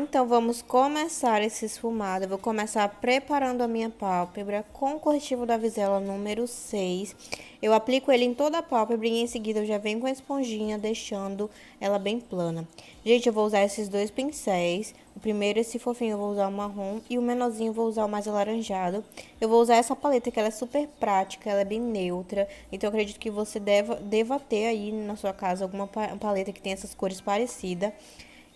Então, vamos começar esse esfumado. Eu vou começar preparando a minha pálpebra com o corretivo da Visela número 6. Eu aplico ele em toda a pálpebra e em seguida eu já venho com a esponjinha, deixando ela bem plana. Gente, eu vou usar esses dois pincéis. O primeiro, esse fofinho, eu vou usar o marrom e o menorzinho eu vou usar o mais alaranjado. Eu vou usar essa paleta que ela é super prática, ela é bem neutra. Então, eu acredito que você deva ter aí na sua casa alguma paleta que tenha essas cores parecidas.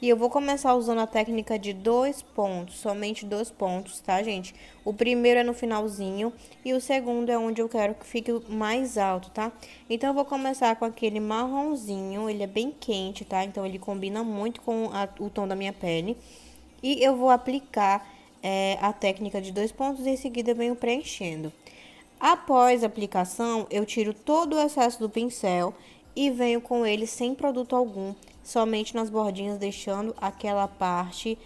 E eu vou começar usando a técnica de 2 pontos, somente 2 pontos, tá, gente? O primeiro é no finalzinho e o segundo é onde eu quero que fique mais alto, tá? Então, eu vou começar com aquele marronzinho, ele é bem quente, tá? Então, ele combina muito com o tom da minha pele. E eu vou aplicar a técnica de 2 pontos e em seguida eu venho preenchendo. Após a aplicação, eu tiro todo o excesso do pincel e venho com ele sem produto algum, somente nas bordinhas, deixando aquela parte,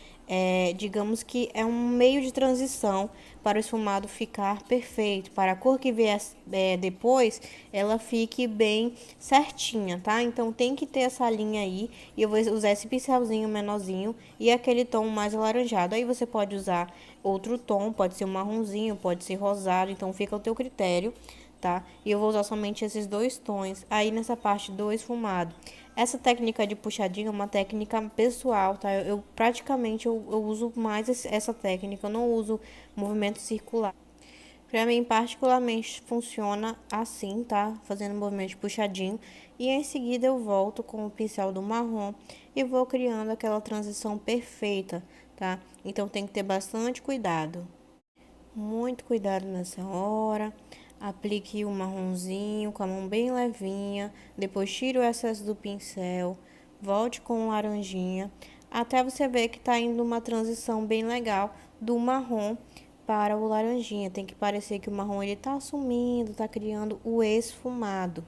digamos que é um meio de transição para o esfumado ficar perfeito, para a cor que vier depois, ela fique bem certinha, tá? Então, tem que ter essa linha aí, e eu vou usar esse pincelzinho menorzinho e aquele tom mais alaranjado. Aí, você pode usar outro tom, pode ser um marronzinho, pode ser rosado, então fica ao teu critério, tá? E eu vou usar somente esses 2 tons aí nessa parte do esfumado. Essa técnica de puxadinho é uma técnica pessoal, tá? Eu praticamente eu uso mais essa técnica, eu não uso movimento circular. Pra mim, particularmente, funciona assim, tá? Fazendo um movimento de puxadinho. E em seguida eu volto com o pincel do marrom e vou criando aquela transição perfeita, tá? Então, tem que ter bastante cuidado. Muito cuidado nessa hora. Aplique o marronzinho com a mão bem levinha. Depois tire o excesso do pincel. Volte com o laranjinha. Até você ver que tá indo uma transição bem legal do marrom para o laranjinha. Tem que parecer que o marrom ele tá sumindo, tá criando o esfumado.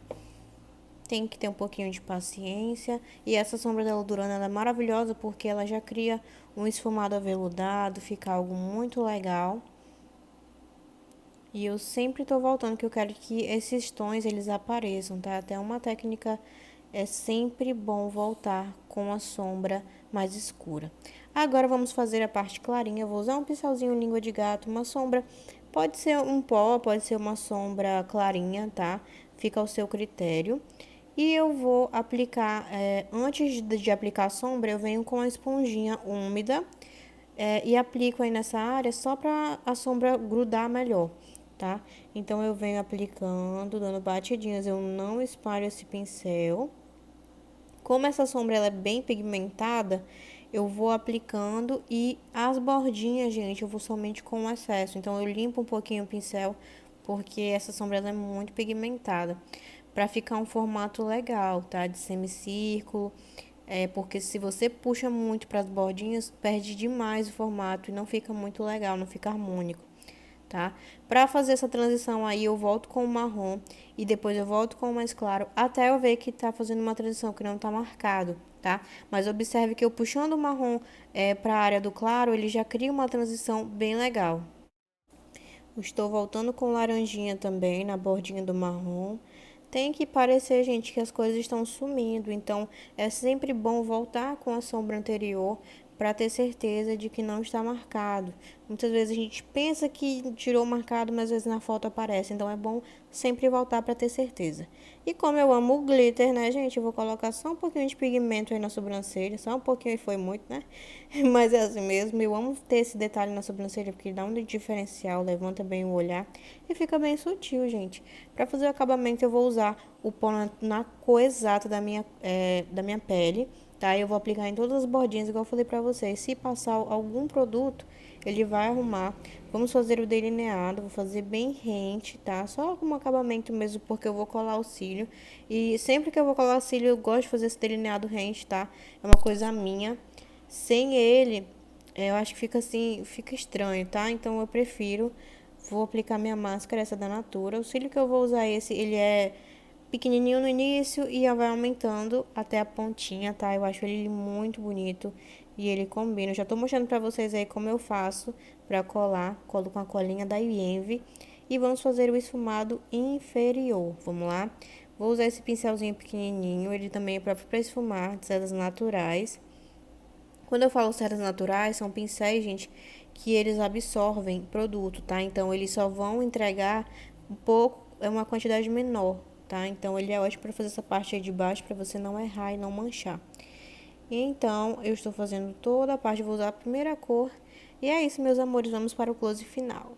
Tem que ter um pouquinho de paciência. E essa sombra da Ludurana, ela é maravilhosa porque ela já cria um esfumado aveludado, fica algo muito legal. E eu sempre tô voltando, que eu quero que esses tons, eles apareçam, tá? Até uma técnica, é sempre bom voltar com a sombra mais escura. Agora, vamos fazer a parte clarinha. Eu vou usar um pincelzinho língua de gato, uma sombra, pode ser um pó, pode ser uma sombra clarinha, tá? Fica ao seu critério. E eu vou aplicar, antes de aplicar a sombra, eu venho com a esponjinha úmida, e aplico aí nessa área só para a sombra grudar melhor, tá? Então, eu venho aplicando, dando batidinhas, eu não espalho esse pincel. Como essa sombra ela é bem pigmentada, eu vou aplicando e as bordinhas, gente, eu vou somente com o excesso. Então, eu limpo um pouquinho o pincel, porque essa sombra ela é muito pigmentada, para ficar um formato legal, tá? De semicírculo. Porque se você puxa muito para as bordinhas, perde demais o formato e não fica muito legal, não fica harmônico, tá? Para fazer essa transição aí, eu volto com o marrom e depois eu volto com o mais claro, até eu ver que tá fazendo uma transição que não tá marcado, tá? Mas observe que eu puxando o marrom para a área do claro, ele já cria uma transição bem legal. Estou voltando com laranjinha também na bordinha do marrom. Tem que parecer, gente, que as coisas estão sumindo. Então, é sempre bom voltar com a sombra anterior para ter certeza de que não está marcado. Muitas vezes a gente pensa que tirou marcado, mas às vezes na foto aparece. Então, é bom sempre voltar para ter certeza. E como eu amo o glitter, né, gente? Eu vou colocar só um pouquinho de pigmento aí na sobrancelha. Só um pouquinho e foi muito, né? Mas é assim mesmo. Eu amo ter esse detalhe na sobrancelha porque dá um diferencial, levanta bem o olhar e fica bem sutil, gente. Para fazer o acabamento, eu vou usar o pó na cor exata da minha pele, tá? Eu vou aplicar em todas as bordinhas, igual eu falei pra vocês. Se passar algum produto, ele vai arrumar. Vamos fazer o delineado, vou fazer bem rente, tá? Só como acabamento mesmo, porque eu vou colar o cílio. E sempre que eu vou colar o cílio, eu gosto de fazer esse delineado rente, tá? É uma coisa minha. Sem ele, eu acho que fica assim, fica estranho, tá? Então, eu prefiro. Vou aplicar minha máscara, essa da Natura. O cílio que eu vou usar ele é pequenininho no início e vai aumentando até a pontinha, tá? Eu acho ele muito bonito e ele combina. Eu já tô mostrando pra vocês aí como eu faço pra colar. Colo com a colinha da Yenve e vamos fazer o esfumado inferior. Vamos lá? Vou usar esse pincelzinho pequenininho, ele também é próprio pra esfumar, de sedas naturais. Quando eu falo cerdas naturais, são pincéis, gente, que eles absorvem produto, tá? Então, eles só vão entregar um pouco, é uma quantidade menor, tá? Então, ele é ótimo para fazer essa parte aí de baixo, para você não errar e não manchar. E então, eu estou fazendo toda a parte, vou usar a primeira cor. E é isso, meus amores, vamos para o close final.